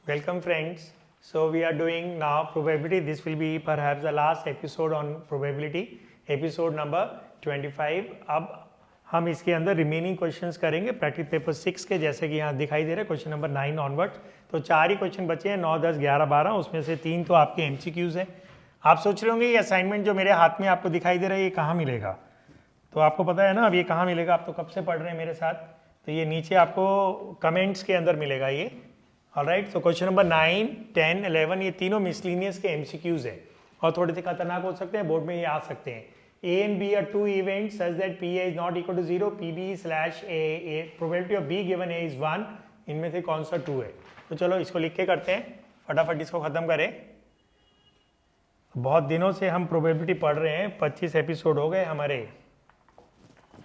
Welcome friends. So we are doing now probability. This will be perhaps the last episode on probability, episode number 25. अब हम इसके अंदर remaining questions करेंगे practice paper 6 के, जैसे कि यहाँ दिखाई दे रहा है क्वेश्चन नंबर 9 ऑनवर्ड्स। तो 4 ही क्वेश्चन बचे हैं, 9, 10, 11, 12, उसमें से 3 तो आपके एमसीक्यूज हैं। आप सोच रहे होंगे ये असाइनमेंट जो मेरे हाथ में आपको दिखाई दे रहा है ये कहाँ मिलेगा, तो आपको पता है ना अब ये कहाँ मिलेगा। आप तो कब से पढ़ रहे हैं मेरे साथ, तो ये नीचे आपको कमेंट्स के अंदर मिलेगा ये। ऑलराइट, तो क्वेश्चन नंबर 9, 10, 11 ये तीनों मिसलिनियस के एमसीक्यूज है और थोड़े से खतरनाक हो सकते हैं, बोर्ड में ये आ सकते हैं। A and B are two events such that PA is not equal to 0, PB/A, probability of B given A is 1, इनमें से कौन सा 2 है। तो चलो इसको लिख के करते हैं, फटाफट इसको ख़त्म करें। बहुत दिनों से हम प्रोबेबिलिटी पढ़ रहे हैं, 25 एपिसोड हो गए हमारे,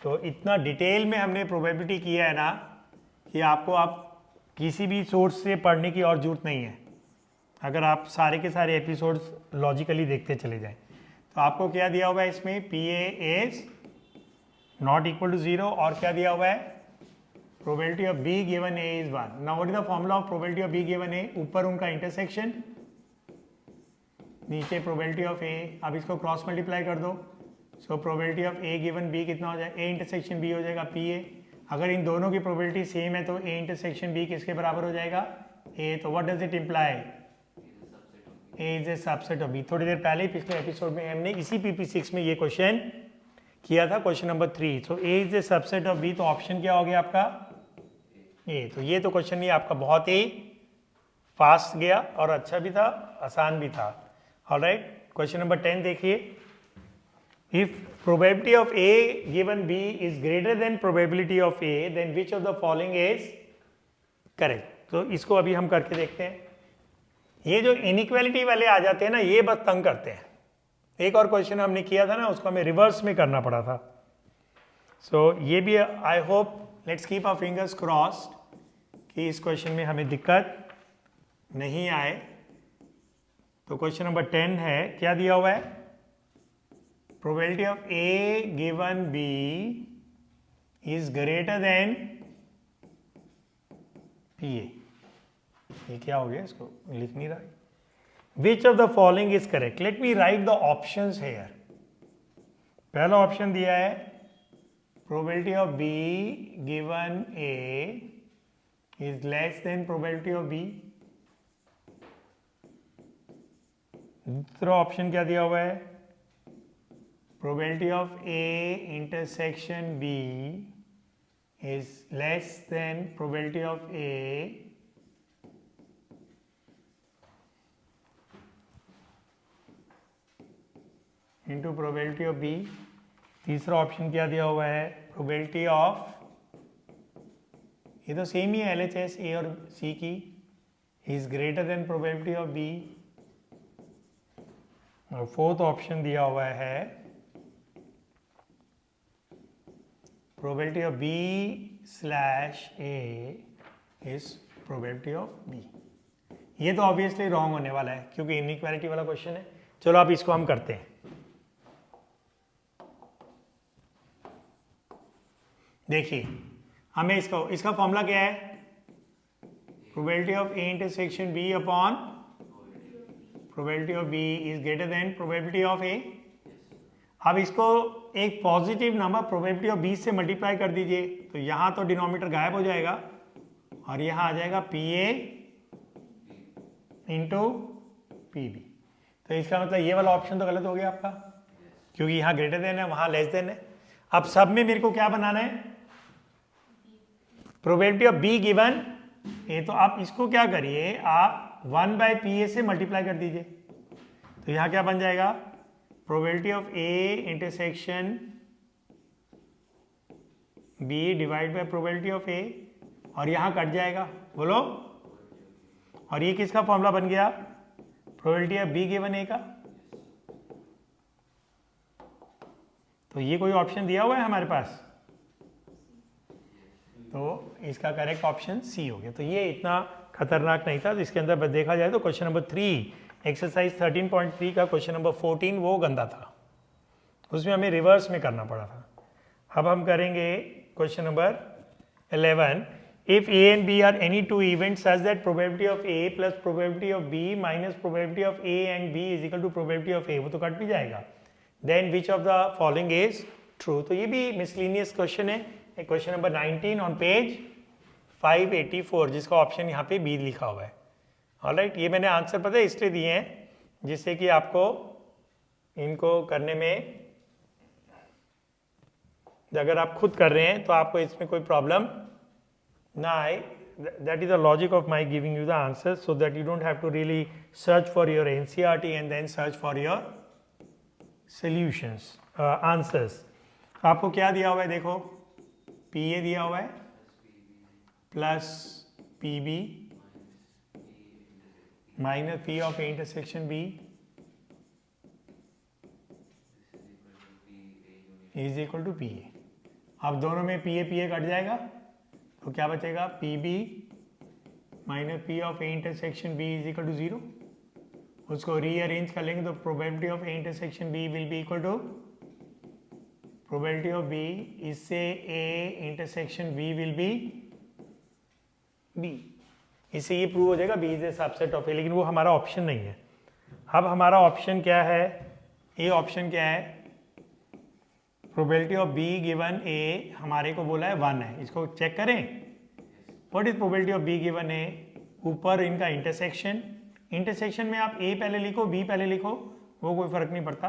तो इतना डिटेल में हमने प्रोबेबिलिटी किया है ना कि आपको आप किसी भी सोर्स से पढ़ने की और जरूरत नहीं है, अगर आप सारे के सारे एपिसोड्स लॉजिकली देखते चले जाएं। तो आपको क्या दिया हुआ है इसमें, PA is not equal to 0 और क्या दिया हुआ है, probability of B given A is 1। Now what is the formula of probability of B given A, ऊपर उनका इंटरसेक्शन, नीचे प्रोबेबिलिटी ऑफ A। अब इसको क्रॉस मल्टीप्लाई कर दो, so probability of A given B कितना हो जाएगा, A इंटरसेक्शन B हो जाएगा PA। अगर इन दोनों की प्रोबेबिलिटी सेम है तो A इंटरसेक्शन B किसके बराबर हो जाएगा, A। तो what does it imply, A is a subset of B। थोड़ी देर पहले ही पिछले एपिसोड में हमने इसी PP6 में ये क्वेश्चन किया था, question number 3। So A is a subset of B, तो ऑप्शन क्या हो गया आपका A। तो ये तो क्वेश्चन नहीं आपका बहुत ही फास्ट गया और अच्छा भी था, आसान भी था। ऑलराइट, क्वेश्चन नंबर 10 देखिए, if probability of A given B is greater than probability of A, then which of the following is correct. तो इसको अभी हम करके देखते हैं। ये जो इनइक्वालिटी वाले आ जाते हैं ना, ये बस तंग करते हैं। एक और क्वेश्चन हमने किया था ना, उसको हमें रिवर्स में करना पड़ा था। सो ये भी I hope, let's keep our fingers crossed कि इस क्वेश्चन में हमें दिक्कत नहीं आए। तो क्वेश्चन नंबर 10 है, क्या दिया हुआ है, probability of A given B is greater than PA। ये क्या हो गया, इसको लिख नहीं रहा। Which of the following is correct, let me write the options here. पहला ऑप्शन दिया है probability of B given A is less than probability of B। दूसरा ऑप्शन क्या दिया हुआ है, probability of A intersection B is less than probability of A into probability of B। तीसरा option क्या दिया हुआ है, प्रोबेबिलिटी ऑफ, ये तो सेम ही है LHS A और C की, is greater than probability of B। और फोर्थ ऑप्शन दिया हुआ है probability of B/A is probability of B। ये तो ऑब्वियसली रॉन्ग होने वाला है क्योंकि इनइक्वालिटी वाला क्वेश्चन है। चलो अब इसको हम करते हैं। देखिए हमें इसका फॉर्मूला क्या है, probability of A intersection B upon probability of B is greater than probability of A। अब इसको एक positive number probability of B से मल्टीप्लाई कर दीजिए, तो यहाँ तो डिनोमिनेटर गायब हो जाएगा और यहाँ आ जाएगा PA इंटू PB। तो इसका मतलब ये वाला ऑप्शन तो गलत हो गया आपका, क्योंकि यहाँ ग्रेटर देन है, वहाँ लेस देन है। अब सब में मेरे को क्या बनाना है, probability of B given A। तो आप इसको क्या करिए, आप 1/PA से मल्टीप्लाई कर दीजिए, तो यहाँ क्या बन जाएगा, probability of A intersection B divide by probability of A, और यहाँ कट जाएगा, बोलो। और ये किसका फॉर्मूला बन गया, probability of B given A का। तो ये कोई ऑप्शन दिया हुआ है हमारे पास, तो इसका करेक्ट ऑप्शन सी हो गया। तो ये इतना खतरनाक नहीं था। तो इसके अंदर देखा जाए तो क्वेश्चन नंबर 3 एक्सरसाइज 13.3 का क्वेश्चन नंबर 14 वो गंदा था, उसमें हमें रिवर्स में करना पड़ा था। अब हम करेंगे question number 11। If A and B are any two events such that probability of A plus probability of B minus probability of A and B is equal to probability of A, वो तो cut भी जाएगा, then which of the following is true. तो ये भी miscellaneous question है, question number 19 on page 584, जिसका option यहाँ पे बी लिखा हुआ है। ऑलराइट, ये मैंने आंसर पता है इसलिए दिए हैं जिससे कि आपको इनको करने में, अगर आप खुद कर रहे हैं तो आपको इसमें कोई प्रॉब्लम ना आए। That is the logic of my giving you the answer, so that you don't have to really search for your NCERT and then search for your solutions answers. आपको क्या दिया हुआ है, देखो पी ए दिया हुआ है plus P B minus P of A intersection B is equal to P A. अब दोनों में पी ए कट जाएगा तो क्या बचेगा, P B minus P of A intersection B is equal to 0। उसको रीअरेंज कर लेंगे तो probability of A intersection B will be equal to probability of B, इससे A intersection B will be B. इससे ये प्रूव हो जाएगा B is a subset of A, लेकिन वो हमारा ऑप्शन नहीं है। अब हमारा ऑप्शन क्या है, ए ऑप्शन क्या है, probability of B given A हमारे को बोला है 1 है। इसको चेक करें, what is probability of B given A, ऊपर इनका इंटरसेक्शन, इंटरसेक्शन में आप ए पहले लिखो बी पहले लिखो, वो कोई फर्क नहीं पड़ता।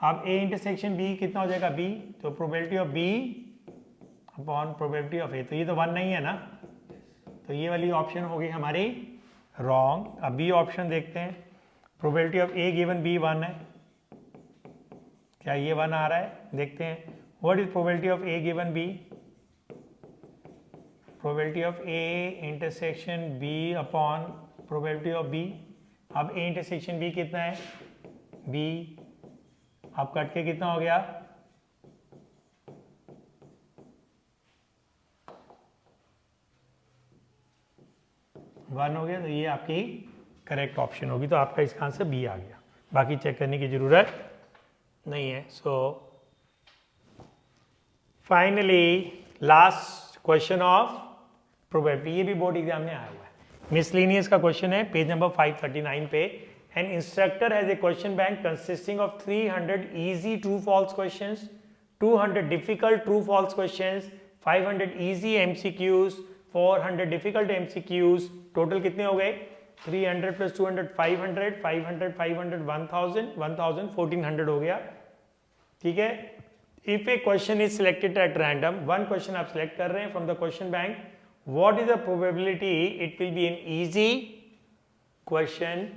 अब ए इंटरसेक्शन बी कितना हो जाएगा बी, तो probability of B upon probability of A, तो ये तो 1 नहीं है ना, तो ये वाली ऑप्शन हो गई हमारी रॉन्ग। अब बी ऑप्शन देखते हैं, probability of A given B 1 है, क्या ये 1 आ रहा है, देखते हैं। What is probability of A given B, probability of A intersection B upon probability of B. अब ए इंटरसेक्शन बी कितना है, बी, अब कट के कितना हो गया, वन हो गया, तो ये आपकी करेक्ट ऑप्शन होगी। तो आपका इसका आंसर बी आ गया, बाकी चेक करने की जरूरत नहीं है। So finally last question of probability, ये भी बोर्ड एग्जाम में आया हुआ है, मिसलिनियस का क्वेश्चन है, पेज नंबर 539 पे। An instructor has a question bank consisting of 300 easy true false questions, 200 difficult true false questions, 500 easy MCQs, 400 difficult MCQs. Total कितने हो गए, 300 प्लस 200 500, 500 500 1000, 1000 1400 हो गया, ठीक है। If A question is selected at random, one question आप select कर रहे हैं from the question bank, what is the probability it will be N easy question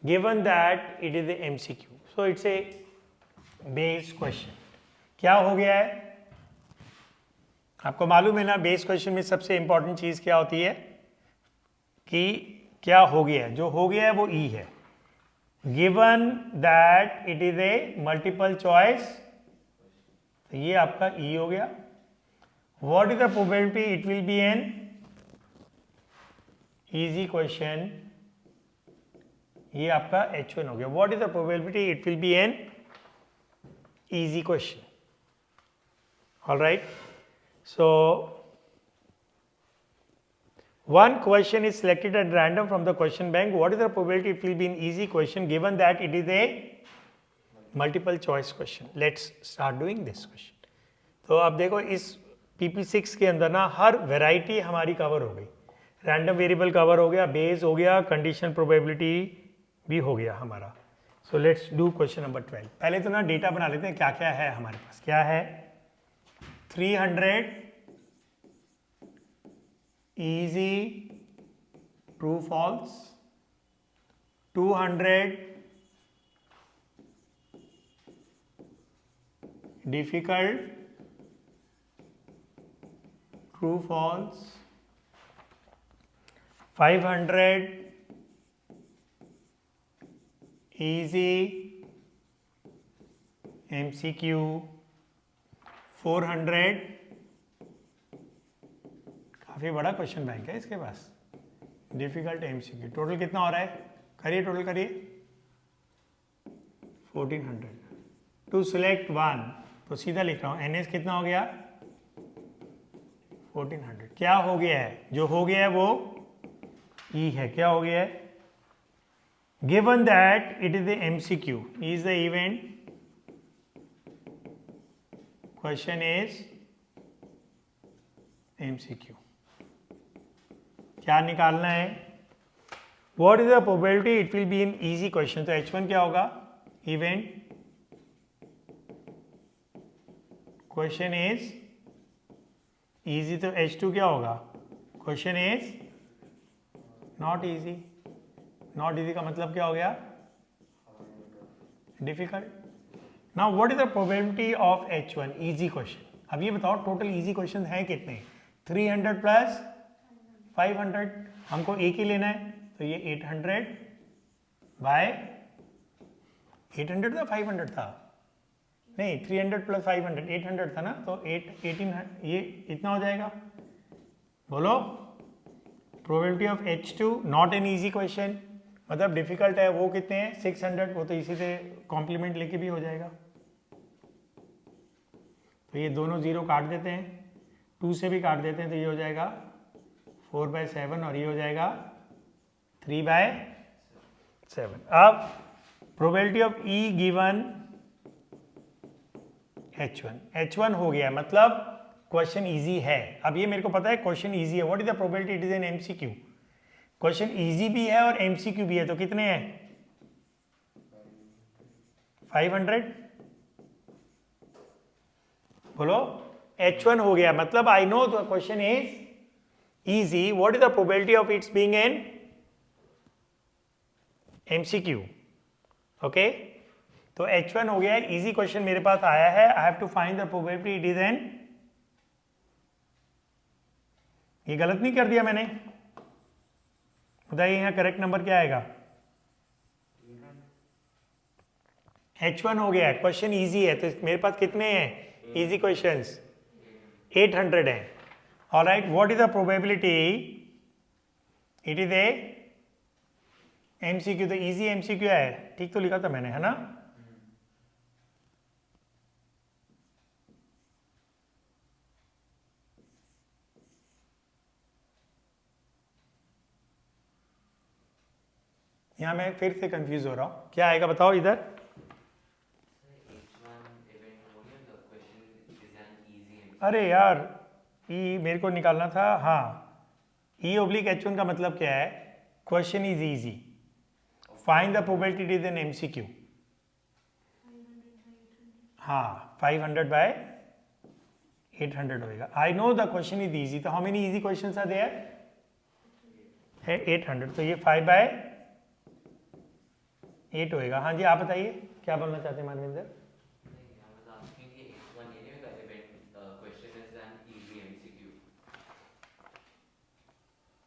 given that it is a MCQ, so it's a base question। क्या हो गया है, आपको मालूम है ना, बेस क्वेश्चन में सबसे इंपॉर्टेंट चीज क्या होती है कि क्या हो गया है, जो हो गया है वो ई है। Given that it is a multiple choice, तो ये आपका ई हो गया। What is the probability it will be N easy question, ये आपका H1 हो गया। What is the probability it will be N easy question, alright. So one question is selected at random from the question bank, what is the probability it will be an easy question given that it is a multiple choice question। let's start doing this question। तो अब देखो इस PP6 के अंदर ना हर variety हमारी cover हो गई, रैंडम वेरिएबल कवर हो गया, बेस हो गया, कंडीशन प्रोबेबिलिटी भी हो गया हमारा। So let's do question number 12। पहले तो ना डेटा बना लेते हैं, क्या क्या है हमारे पास, क्या है 300 easy true false, 200 difficult true false, 500 easy MCQ, 400 काफी बड़ा क्वेश्चन बैंक है इसके पास, डिफिकल्ट MCQ। टोटल कितना हो रहा है, करिए टोटल करिए 1400। टू सिलेक्ट वन, तो सीधा लिख रहा हूँ NS कितना हो गया 1400। क्या हो गया है, जो हो गया है वो E है। क्या हो गया है, given that it is the MCQ is the event, question is MCQ। क्या निकालना है, what is the probability it will be an easy question, तो H1 क्या होगा, event question is easy, तो H2 क्या होगा, question is not easy। Not easy का मतलब क्या हो गया, difficult. Now what is the probability of H1 easy question. अब ये बताओ टोटल इजी क्वेश्चन हैं कितने, 300 प्लस 500, हमको एक ही लेना है, तो ये 800 बाय 800 था 500 था, नहीं 300 प्लस 500 800 था ना, तो 1800 ये इतना हो जाएगा। बोलो probability of H2 not an easy question, मतलब डिफिकल्ट है, वो कितने हैं 600, वो तो इसी से कॉम्प्लीमेंट लेके भी हो जाएगा। तो ये दोनों जीरो काट देते हैं, 2 से भी काट देते हैं, तो ये हो जाएगा 4/7 और ये हो जाएगा 3/7। अब probability of E given H1 हो गया, मतलब क्वेश्चन इजी है। अब ये मेरे को पता है क्वेश्चन इजी है, what is the probability, it is an MCQ। Question easy भी है और MCQ भी है, तो कितने हैं 500। बोलो H1 हो गया, मतलब आई know the question is easy, what is the probability of its being an MCQ। Okay, तो H1 हो गया, इजी क्वेश्चन मेरे पास आया है, I have to find the probability, it is an, ये गलत नहीं कर दिया मैंने, बताइए यहाँ करेक्ट नंबर क्या आएगा, H1 हो गया, क्वेश्चन इजी है, तो मेरे पास कितने हैं इजी क्वेश्चंस 800 हैं। Alright, what is the probability, it is a MCQ, तो इजी MCQ है, ठीक तो लिखा था मैंने, है ना। यहाँ मैं फिर से कंफ्यूज हो रहा हूँ, क्या आएगा बताओ इधर। अरे यार E मेरे को निकालना था, हाँ E/H1 का मतलब क्या है, question is easy, find the probability is an MCQ। हाँ 500/800 होएगा, I know the question is easy, तो how many easy questions are there है 800, तो ये 5/8 होएगा। हाँ जी आप बताइए क्या बोलना चाहते हैं मानविंदर।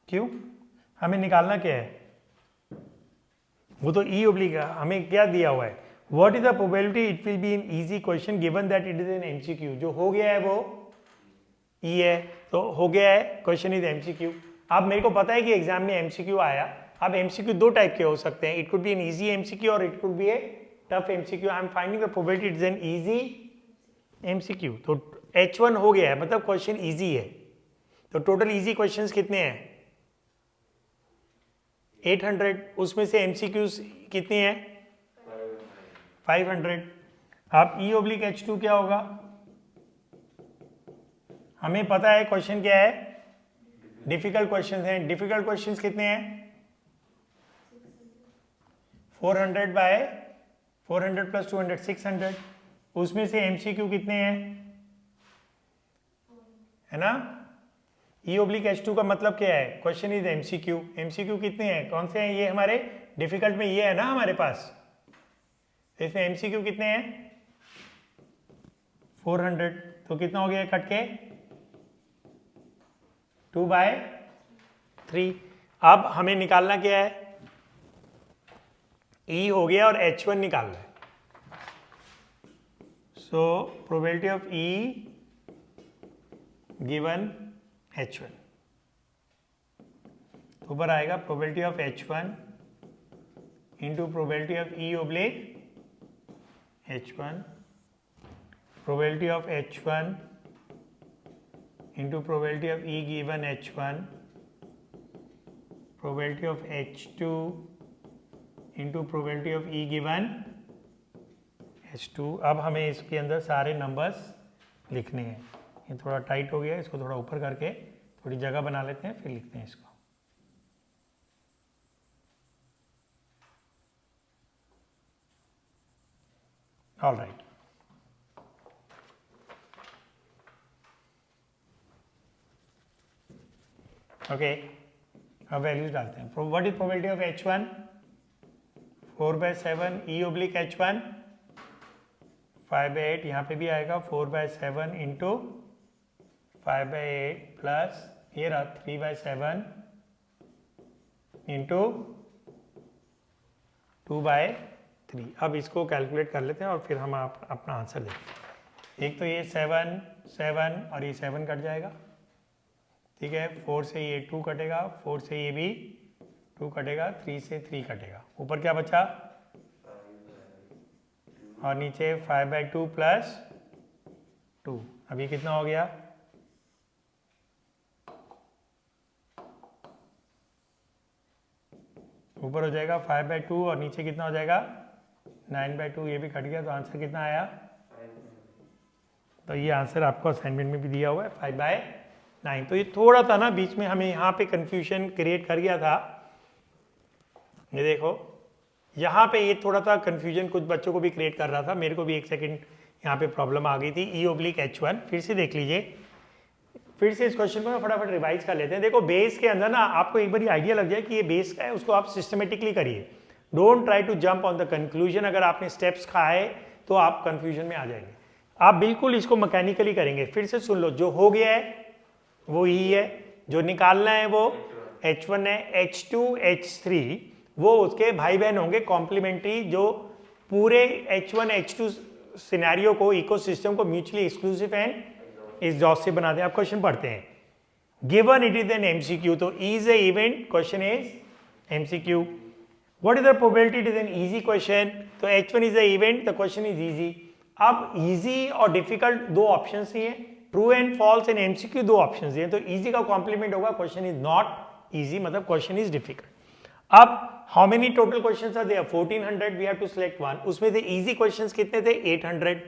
क्यों, हमें निकालना क्या है, वो तो E/, हमें क्या दिया हुआ है, what is the probability it will be in easy question given that it is an MCQ। जो हो गया है वो E है, तो हो गया है, क्वेश्चन इज MCQ। अब मेरे को पता है कि एग्जाम में MCQ आया, अब MCQ दो टाइप के हो सकते हैं, it could be an easy MCQ और it could be A tough MCQ। I am finding the probability it is an easy MCQ, तो H1 हो गया है, मतलब क्वेश्चन इजी है। तो टोटल इजी क्वेश्चंस कितने हैं 800, उसमें से MCQs कितनी है 500। अब E/H2 क्या होगा, हमें पता है क्वेश्चन क्या है, डिफिकल्ट क्वेश्चंस हैं, डिफिकल्ट क्वेश्चंस कितने हैं 400/400 + 200 600, उसमें से MCQ कितने हैं, है ना। E/H2 का मतलब क्या है, क्वेश्चन इज MCQ, MCQ कितने हैं, कौन से हैं, ये हमारे डिफिकल्ट में ये है ना हमारे पास, इसमें MCQ कितने हैं 400, तो कितना हो गया कट के 2/3। अब हमें निकालना क्या है, E हो गया और H1 निकालना है। So probability of E given H1, ऊपर आएगा probability of H1 into probability of E/H1 probability of H1 into probability of E given H1, probability of H2 into probability of E given H2। अब हमें इसके अंदर सारे numbers लिखने हैं। ये थोड़ा टाइट हो गया है, इसको थोड़ा ऊपर करके थोड़ी जगह बना लेते हैं, फिर लिखते हैं इसको। ऑल राइट, ओके, अब वैल्यूज डालते हैं। What is probability of H1? 4/7 E oblique H1, 5/8, यहाँ पे भी आएगा 4/7 इंटू 5/8 प्लस ये रहा 3/7 इंटू 2/3। अब इसको कैलकुलेट कर लेते हैं और फिर हम अपना आंसर देखते हैं। एक तो ये 7 7 और ये 7 कट जाएगा, ठीक है। 4 से ये 2 कटेगा, 4 से ये भी 2 कटेगा, 3 से 3 कटेगा। ऊपर क्या बचा और नीचे 5/2 प्लस 2। अभी कितना हो गया? ऊपर हो जाएगा 5/2 और नीचे कितना हो जाएगा 9/2। ये भी कट गया, तो आंसर कितना आया? तो ये आंसर आपको असाइनमेंट में भी दिया हुआ है 5/9। तो ये थोड़ा सा ना बीच में हमें यहाँ पे कंफ्यूजन क्रिएट कर गया था। ये देखो यहाँ पे ये थोड़ा सा कंफ्यूजन कुछ बच्चों को भी क्रिएट कर रहा था, मेरे को भी एक सेकंड यहाँ पे प्रॉब्लम आ गई थी। E oblique H1 फिर से देख लीजिए, फिर से इस क्वेश्चन को फटाफट रिवाइज कर लेते हैं। देखो बेस के अंदर ना आपको एक बार आइडिया लग जाए कि ये बेस का है, उसको आप सिस्टमेटिकली करिए। Don't try to jump on the conclusion. अगर आपने स्टेप्स खाए तो आप कंफ्यूजन में आ जाएंगे। आप बिल्कुल इसको मैकेनिकली करेंगे। फिर से सुन लो, जो हो गया है वो ही है, जो निकालना है वो H1 है। H2 H3 वो उसके भाई बहन होंगे कॉम्प्लीमेंट्री, जो पूरे H1 H2 सिनेरियो को, इकोसिस्टम को म्यूचुअली एक्सक्लूसिव एंड एग्जॉस्टिव बना दें। आप क्वेश्चन पढ़ते हैं। Given it is an MCQ, तो is a event, question is MCQ. What is the probability? It is an easy question, तो H1 is a event, the question is easy. अब easy और difficult दो option ही है, true and false and MCQ दो option दिए, तो easy का कॉम्प्लीमेंट होगा क्वेश्चन इज नॉट इजी, मतलब क्वेश्चन इज डिफिकल्ट। अब how many total questions are there? 1400, we have to select one. उसमें से इजी क्वेश्चंस कितने थे? 800।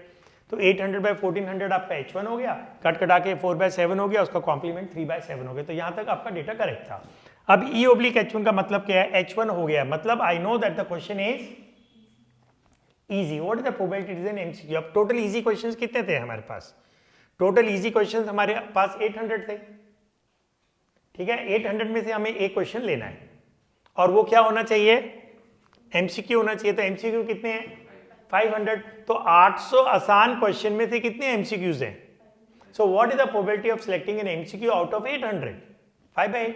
तो 800/1400 आपका H1 हो गया, कट कटा के 4/7 हो गया, उसका कॉम्प्लीमेंट 3/7 हो गया। तो यहां तक आपका डेटा करेक्ट था। अब E oblique H1 का मतलब क्या है? H1 हो गया, मतलब I know that the question is easy. What is the probability? It is an MCQ. अब टोटल इजी क्वेश्चंस कितने थे हमारे पास? टोटल इजी क्वेश्चंस हमारे पास 800 थे, ठीक है। 800 में से हमें एक क्वेश्चन लेना है और वो क्या होना चाहिए? एमसीक्यू होना चाहिए। तो एमसीक्यू कितने हैं? 500। तो 800 आसान क्वेश्चन में से कितने एमसीक्यूज हैं? So what is the probability of selecting an MCQ out of 800? 5/8,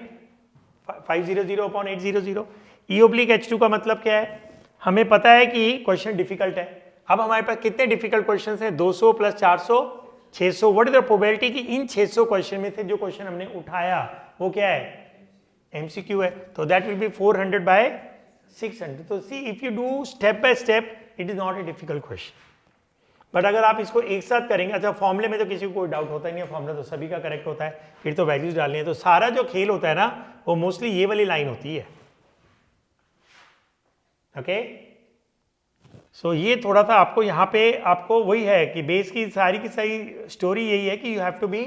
500/800। E oblique H2 का मतलब क्या है? हमें पता है कि क्वेश्चन डिफिकल्ट है। अब हमारे पास कितने डिफिकल्ट क्वेश्चन हैं? 200 + 400, 600। व्हाट इज द प्रोबेबिलिटी कि इन 600 क्वेश्चन में से जो क्वेश्चन हमने उठाया वो क्या है? एमसीक्यू है। तो दैट विल बी 400/600। तो see if you do step by step, it is not a difficult question. But अगर आप इसको एक साथ करेंगे, अच्छा फॉर्मूले में तो किसी को कोई डाउट होता ही नहीं है, फॉर्मूला तो सभी का करेक्ट होता है, फिर तो वैल्यूज डालनी है। तो सारा जो खेल होता है ना, वो मोस्टली ये वाली लाइन होती है। ओके, सो ये थोड़ा सा आपको यहाँ पे आपको वही है कि बेस की सारी स्टोरी यही है कि you have to be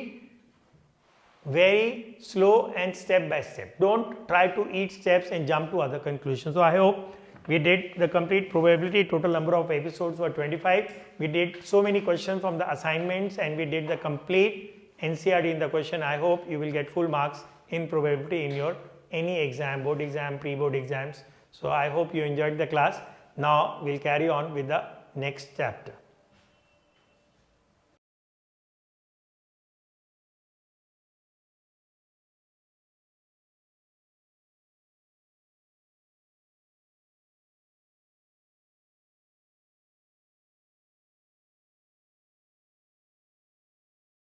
very slow and step by step. Don't try to eat steps and jump to other conclusions. So I hope we did the complete probability. Total number of episodes were 25. We did so many questions from the assignments and we did the complete NCERT in the question. I hope you will get full marks in probability in your any exam, board exam, pre-board exams. So I hope you enjoyed the class. Now we'll carry on with the next chapter.